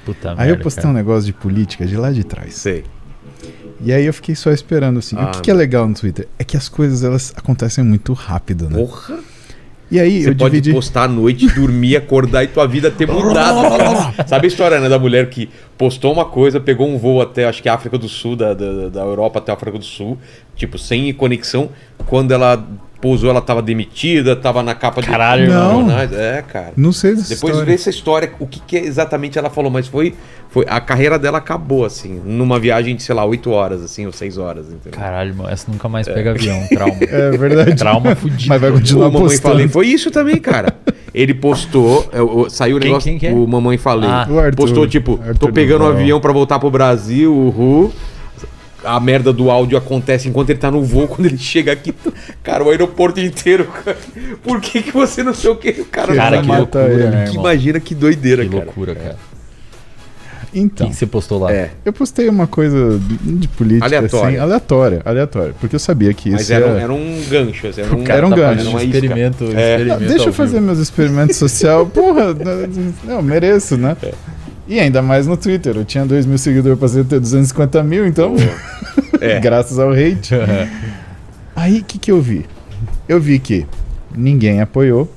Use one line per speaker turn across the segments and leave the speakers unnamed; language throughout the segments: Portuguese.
Puta
Aí
merda,
eu postei
cara.
um negócio de política de lá de trás.
Sei.
E aí eu fiquei só esperando, assim. O que é legal no Twitter? É que as coisas, elas acontecem muito rápido, né?
Porra.
E aí
Você
eu
pode
dividi...
postar à noite, dormir, acordar e tua vida ter mudado. Sabe a história, né, da mulher que postou uma coisa, pegou um voo até, acho que África do Sul, da Europa até a África do Sul, tipo, sem conexão. Quando ela pousou, ela tava demitida, tava na capa
Caralho,
de
não.
jornais. É, cara.
Não sei dessa
Depois
história.
vê essa história, o que exatamente ela falou, mas foi a carreira dela acabou, assim, numa viagem de, sei lá, 8 horas, assim, ou 6 horas, entendeu?
Caralho, mano, essa nunca mais pega avião, trauma.
É verdade.
Trauma fudido.
Mas vai continuar
O Mamãe
postando.
Falei foi isso também, cara. Ele postou, saiu o
Quem-
negócio,
quem que é?
o Mamãe Falei.
Ah.
O Arthur.
Postou tipo,
Arthur
tô pegando um
Duval.
avião pra voltar pro Brasil, uhul. A merda do áudio acontece enquanto ele tá no voo, quando ele chega aqui, cara, o aeroporto inteiro, cara. Por que você não sei o que, cara?
Cara,
vai
que
matar
loucura,
ele.
né,
que
irmão?
imagina que doideira,
Que
cara.
loucura, cara. O
Então,
que você postou lá?
É,
eu postei uma coisa de política,
Aleatória.
assim, aleatória. Porque eu sabia que
mas
isso
era um gancho, assim, era um,
Era um
tá
gancho.
fazendo
uma isca.
experimento,
É.
experimento
Não, deixa
ao
eu fazer
vivo.
meus experimentos social. Porra, não, mereço, né? E ainda mais no Twitter. Eu tinha 2 mil seguidores, passei a ter 250 mil, então...
É.
Graças ao hate. Aí, o que eu vi? Eu vi que ninguém apoiou.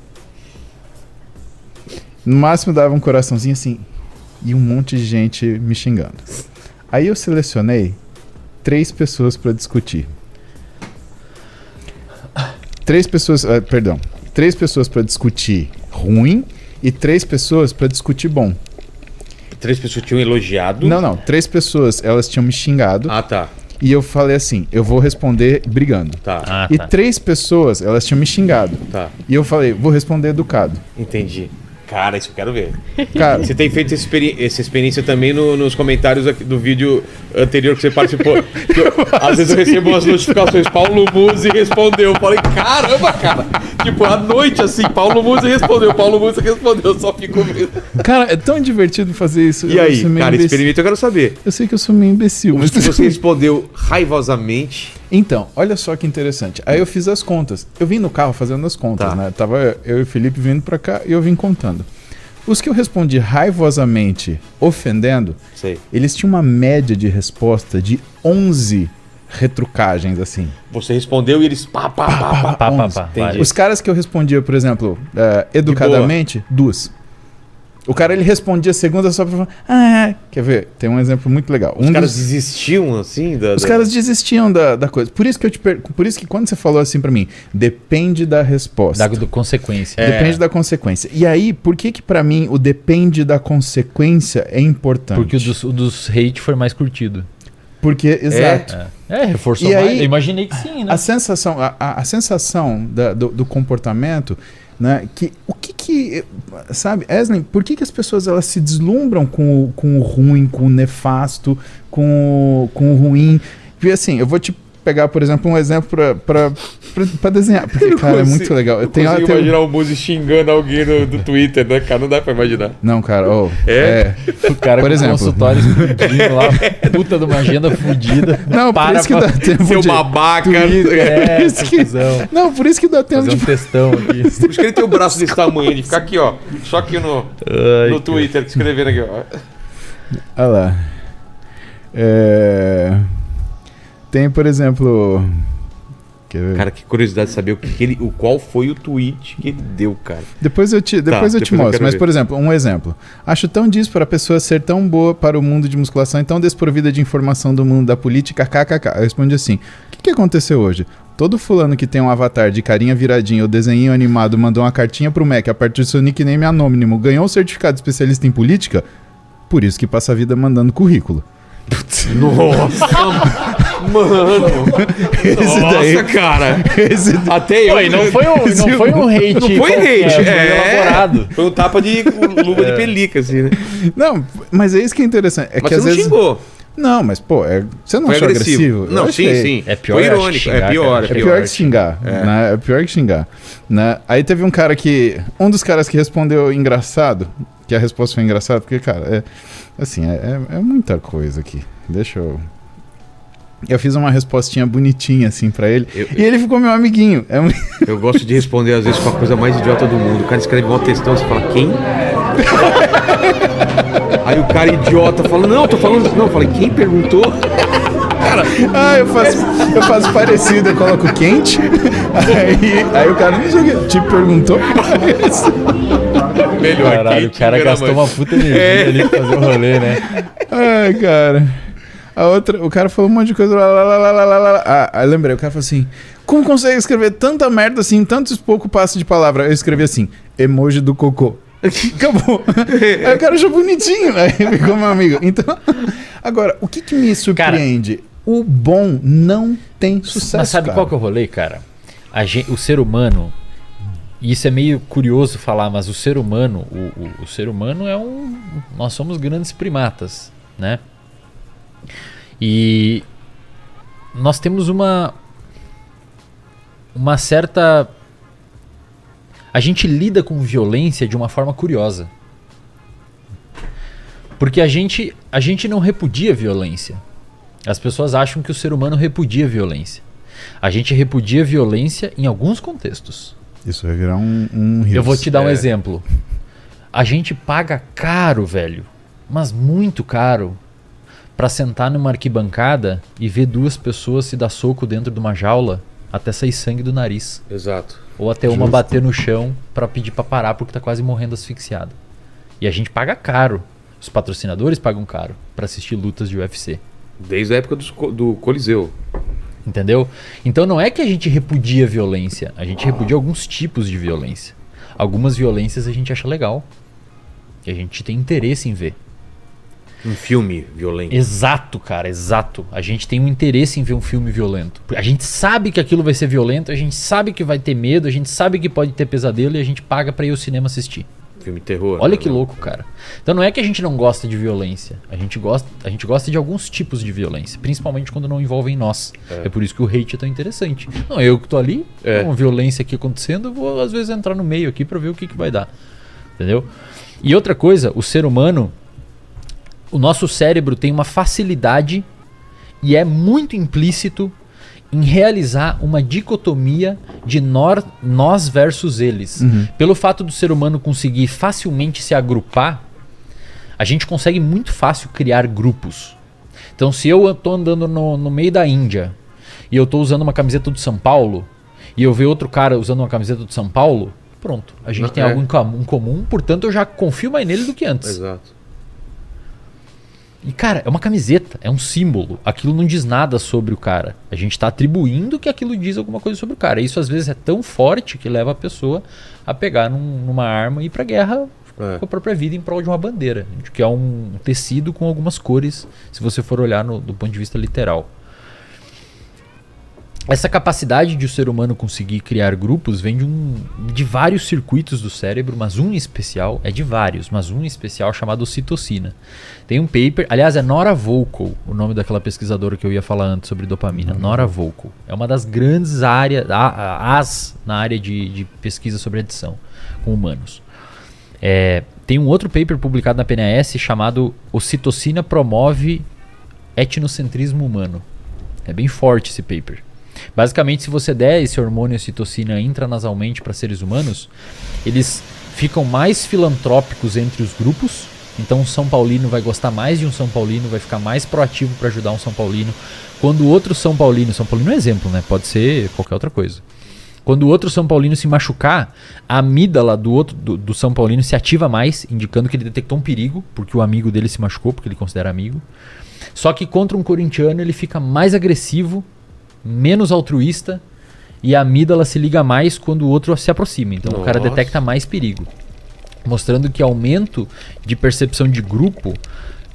No máximo dava um coraçãozinho assim. E um monte de gente me xingando. Aí eu selecionei 3 pessoas pra discutir. 3 pessoas... perdão. 3 pessoas pra discutir ruim e 3 pessoas pra discutir bom.
3 pessoas tinham elogiado.
Não. 3 pessoas, elas tinham me xingado.
Ah, tá.
E eu falei assim, eu vou responder brigando.
Tá,
Ah,
E
tá.
3 pessoas, elas tinham me xingado.
tá.
E eu falei, vou responder educado.
Entendi. Cara, isso eu quero ver.
Cara,
Você tem feito essa experiência também nos comentários aqui do vídeo anterior que você participou. Que às vezes eu recebo umas notificações. Paulo Musi respondeu. Eu falei, caramba, cara. Tipo, à noite assim, Paulo Musi respondeu. Eu só fico vendo.
cara, é tão divertido fazer isso.
E
Eu
aí,
sou meio
cara,
imbecil.
experimento eu quero saber.
Eu sei que eu sou meio imbecil. Mas...
Você respondeu raivosamente.
Então, olha só que interessante. Aí eu fiz as contas. Eu vim no carro fazendo as contas,
Tá.
né? Tava eu e o Felipe vindo pra cá e eu vim contando. Os que eu respondi raivosamente, ofendendo,
Sei.
eles tinham uma média de resposta de 11 retrucagens, assim.
Você respondeu e eles pá.
Pá,
11.
Entendi.
Os caras que eu respondia, por exemplo, educadamente, 2. O cara, ele respondia a segunda só pra falar, quer ver? Tem um exemplo muito legal.
Os caras desistiam assim
Os caras desistiam da coisa. Por isso que por isso que quando você falou assim pra mim, depende da resposta.
Da consequência.
Depende da consequência. E aí, por que pra mim o depende da consequência é importante?
Porque o dos hate foi mais curtido.
Porque, exato.
Reforçou
E
mais.
aí,
Eu imaginei que sim, né?
A sensação, a sensação do comportamento, né? Sabe, Eslen, por que as pessoas elas se deslumbram com o ruim, com o nefasto, com o ruim? Porque assim, eu vou te pegar, por exemplo, um exemplo pra desenhar. Porque, cara, é muito legal. Eu tenho
imaginar o Muzi xingando alguém do Twitter, né, cara? Não dá pra imaginar.
Não, cara,
O cara
por
com
exemplo.
consultório explodindo lá, puta de uma agenda fudida.
Não, por isso que dá tempo
Seu
de...
babaca.
É,
Por isso que-
confusão.
Não, por isso que dá tempo
Fazer
de...
um textão aqui.
Por isso que ele tem o braço desse tamanho, de ficar aqui, ó. Só aqui no Twitter, escrevendo aqui, ó.
Olha lá. Tem, por exemplo... Quer ver?
Cara, que curiosidade de saber qual foi o tweet que ele deu, cara.
Depois eu te
depois eu
mostro.
quero
Mas,
ver.
por exemplo, um exemplo. Acho tão disso para a pessoa ser tão boa para o mundo de musculação e tão desprovida de informação do mundo da política, kkk. Eu respondi assim, o que aconteceu hoje? Todo fulano que tem um avatar de carinha viradinha ou desenho animado mandou uma cartinha pro Mac a partir do seu nickname anônimo, ganhou um certificado de especialista em política? Por isso que passa a vida mandando currículo.
Nossa, mano.
Esse
Nossa,
daí...
cara.
Esse
Até eu.
Oi, não foi um hate.
Não foi
qualquer,
hate,
foi elaborado.
Foi um tapa de luva de pelica, assim, né?
Não, mas é isso que é interessante. É
Mas
que
você
às
não
vezes...
xingou.
Não, mas pô, você não
Foi
achou
agressivo.
agressivo?
Não,
Eu
sim,
achei.
sim.
É pior,
Foi
acho,
irônico.
xingar,
É pior,
cara.
É pior que xingar, né? É pior que xingar, né? Aí teve um cara que... Um dos caras que respondeu engraçado, que a resposta foi engraçada, porque, cara, é muita coisa aqui. Deixa eu... Eu fiz uma respostinha bonitinha, assim, pra ele. E ele ficou meu amiguinho.
Eu gosto de responder, às vezes, com a coisa mais idiota do mundo. O cara escreve um textão, você fala, quem? Aí o cara idiota fala, não, tô falando... Não, eu falei, quem perguntou? Cara...
Ah, eu faço parecido, eu coloco quente, aí o cara não sei o que, te perguntou.
Melhor,
Caralho,
quente,
o cara gastou uma puta energia ali pra fazer o rolê, né?
Ai, cara. A outra, o cara falou um monte de coisa. Ah, eu lembrei, o cara falou assim: como consegue escrever tanta merda assim, tantos pouco passo de palavra? Eu escrevi assim: emoji do cocô. Acabou. Aí o cara achou bonitinho, né? Ficou meu amigo. Então, agora, o que me surpreende? Cara, o bom não tem sucesso.
Mas sabe qual que é o rolê, cara? O ser humano, e isso é meio curioso falar, mas o ser humano, o ser humano é um... Nós somos grandes primatas, né? E nós temos uma certa... A gente lida com violência de uma forma curiosa. Porque a gente não repudia violência. As pessoas acham que o ser humano repudia violência. A gente repudia violência em alguns contextos.
Isso vai virar um rios.
Eu vou te dar um exemplo. A gente paga caro, velho, mas muito caro, pra sentar numa arquibancada e ver duas pessoas se dar soco dentro de uma jaula até sair sangue do nariz.
Exato.
Ou até uma bater no chão pra pedir pra parar porque tá quase morrendo asfixiada. E a gente paga caro. Os patrocinadores pagam caro pra assistir lutas de UFC.
Desde a época do Coliseu.
Entendeu? Então não é que a gente repudia violência. A gente repudia alguns tipos de violência. Algumas violências a gente acha legal. E a gente tem interesse em ver.
Um filme violento.
Exato, cara, exato. A gente tem um interesse em ver um filme violento. A gente sabe que aquilo vai ser violento, a gente sabe que vai ter medo, a gente sabe que pode ter pesadelo e a gente paga pra ir ao cinema assistir.
Filme terror.
Olha que louco, cara. Então não é que a gente não gosta de violência. A gente gosta de alguns tipos de violência, principalmente quando não envolvem nós. É por isso que o hate é tão interessante. Não, eu que tô ali, com violência aqui acontecendo, eu vou às vezes entrar no meio aqui pra ver o que vai dar. Entendeu? E outra coisa, o ser humano, o nosso cérebro tem uma facilidade e é muito implícito em realizar uma dicotomia de nós versus eles. Pelo fato do ser humano conseguir facilmente se agrupar, a gente consegue muito fácil criar grupos. Então se eu tô andando no meio da Índia e eu tô usando uma camiseta do São Paulo e eu ver outro cara usando uma camiseta do São Paulo, pronto, a gente tem algo em comum, portanto eu já confio mais nele do que antes.
Exato.
E cara, é uma camiseta, é um símbolo. Aquilo não diz nada sobre o cara. A gente está atribuindo que aquilo diz alguma coisa sobre o cara. Isso às vezes é tão forte que leva a pessoa a pegar numa arma e ir pra guerra com a própria vida em prol de uma bandeira. Que é um tecido com algumas cores, se você for olhar do ponto de vista literal. Essa capacidade de o ser humano conseguir criar grupos vem de vários circuitos do cérebro, mas um em especial, é de vários, mas um em especial chamado ocitocina. Tem um paper, aliás é Nora Volkow, o nome daquela pesquisadora que eu ia falar antes sobre dopamina, Nora Volkow. É uma das grandes áreas, na área de pesquisa sobre adição com humanos. Tem um outro paper publicado na PNAS chamado Ocitocina promove etnocentrismo humano. É bem forte esse paper. Basicamente, se você der esse hormônio ocitocina intranasalmente para seres humanos, eles ficam mais filantrópicos entre os grupos. Então, um São Paulino vai gostar mais de um São Paulino, vai ficar mais proativo para ajudar um São Paulino. Quando o outro São Paulino é um exemplo, né? Pode ser qualquer outra coisa. Quando o outro São Paulino se machucar, a amígdala do São Paulino se ativa mais, indicando que ele detectou um perigo, porque o amigo dele se machucou, porque ele considera amigo. Só que contra um corintiano ele fica mais agressivo, menos altruísta, e a amígdala se liga mais quando o outro se aproxima. Então o cara detecta mais perigo. Mostrando que aumento de percepção de grupo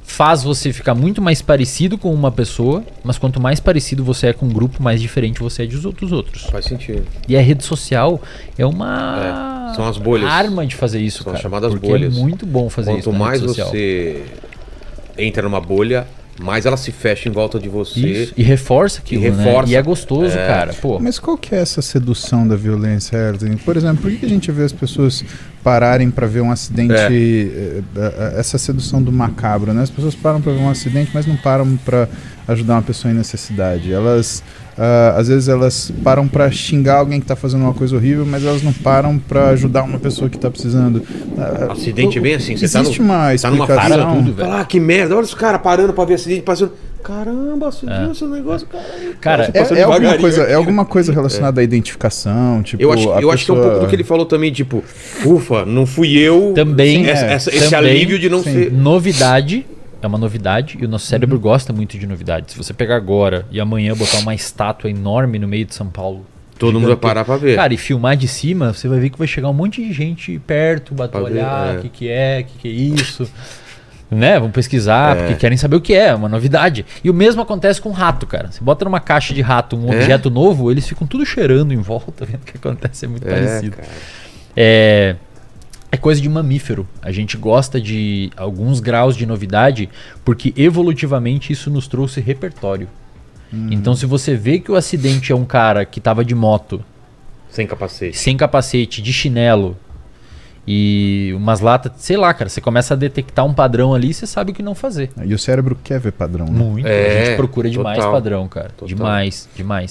faz você ficar muito mais parecido com uma pessoa, mas quanto mais parecido você é com um grupo, mais diferente você é dos outros.
Faz sentido.
E a rede social é uma
são as bolhas.
Arma de fazer isso,
são
cara.
chamadas
porque
bolhas.
É muito bom fazer isso.
Quanto mais você entra numa bolha, mais ela se fecha em volta de você. Isso.
E reforça aquilo, né? E é gostoso, cara. Pô.
Mas qual que é essa sedução da violência, Erlen? Por exemplo, por que a gente vê as pessoas pararem para ver um acidente, essa sedução do macabro, né? As pessoas param para ver um acidente, mas não param para ajudar uma pessoa em necessidade. Elas às vezes elas param pra xingar alguém que tá fazendo uma coisa horrível, mas elas não param pra ajudar uma pessoa que tá precisando.
Acidente é bem assim, você
existe uma
tá numa
explicação.
fila,
tudo, velho.
fala, que merda, olha os caras parando pra ver acidente, passando. Caramba, viu esse negócio,
Cara,
É alguma coisa relacionada à identificação, tipo,
eu acho que é um pouco do que ele falou também, tipo, ufa, não fui eu.
Também,
esse alívio de não ser.
Novidade é uma novidade e o nosso cérebro gosta muito de novidade. Se você pegar agora e amanhã botar uma estátua enorme no meio de São Paulo,
Todo mundo vai parar pra ver.
cara, e filmar de cima, você vai ver que vai chegar um monte de gente perto, bater olhar, o que é isso. Né? Vão pesquisar, porque querem saber o que é uma novidade. E o mesmo acontece com rato, cara. Você bota numa caixa de rato um objeto novo, eles ficam tudo cheirando em volta, vendo o que acontece, é muito parecido.
Cara.
É coisa de mamífero. A gente gosta de alguns graus de novidade, porque evolutivamente isso nos trouxe repertório. Então se você vê que o acidente é um cara que tava de moto,
Sem capacete.
sem capacete, de chinelo, e umas latas, sei lá, cara, você começa a detectar um padrão ali e você sabe o que não fazer.
E o cérebro quer ver padrão, né?
Muito. A gente procura demais
total.
padrão, cara.
Total.
Demais, demais.